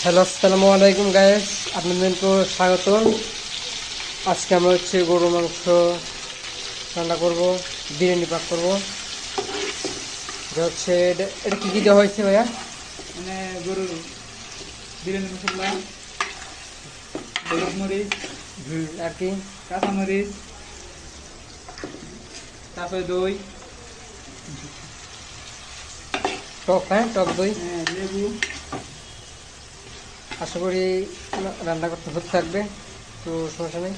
Hello, আসসালামু আলাইকুম guys, আপনাদেরকে স্বাগতম। আজকে আমরা গরুর মাংস রান্না করব, বিরিয়ানি পাক করব। এটা কি কি দেওয়া হয়েছে ভাইয়া? মানে গরুর বিরিয়ানি মশলা, হলুদ মরিচ, আর কি? কাঁচামরিচ, তারপরে দই, টক, টক দই। লেবু। আশা করি রান্না করতে হতে থাকবে, তো সমস্যা নেই।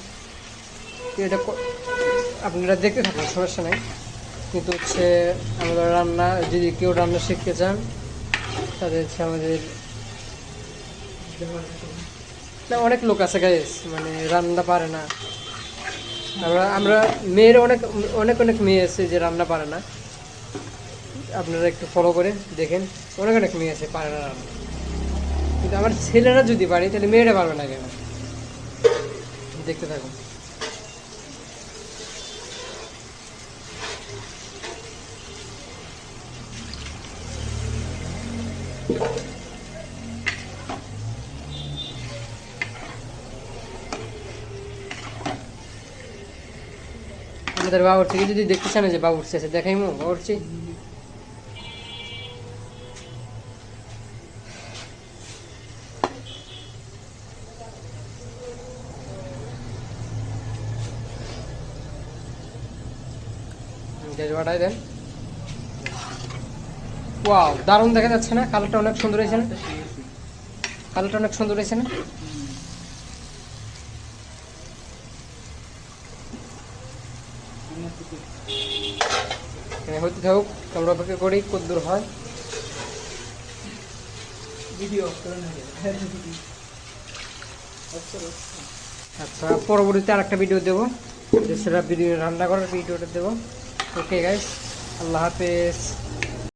তো এটা আপনারা দেখতে থাকুন, সমস্যা নেই। কিন্তু আমাদের রান্না, যদি কেউ রান্না শিখতে চান তাদের আমাদের না, অনেক লোক আছে গাইস, মানে রান্না পারে না। আমরা মেয়ের অনেক অনেক অনেক মেয়ে আছে যে রান্না পারে না। আপনারা একটু ফলো করে দেখেন, অনেক অনেক মেয়ে আছে পারে না রান্না। কিন্তু আমার ছেলেরা যদি পারে তাহলে মেয়েরা পারবে না কেন? দেখতে থাকুন। আমাদের বাবুর্চিকে যদি দেখতে চান, যে বাবুর্চি আছে, দেখাইমো বাবুর্চি। পাঠাই দেন। ওয়াও, দারুণ দেখা যাচ্ছে না? কালারটা অনেক সুন্দর হয়েছে না? কালারটা অনেক সুন্দর হয়েছে না? হতে থাকুক, আমরা অপেক্ষা করি কতদূর হয়। ভিডিও আচ্ছা, পরবর্তীতে আরেকটা ভিডিও দেবো, সেটা ভিডিও রান্না করার ভিডিওটা দেবো। ওকে গাইস, আল্লাহ হাফেজ।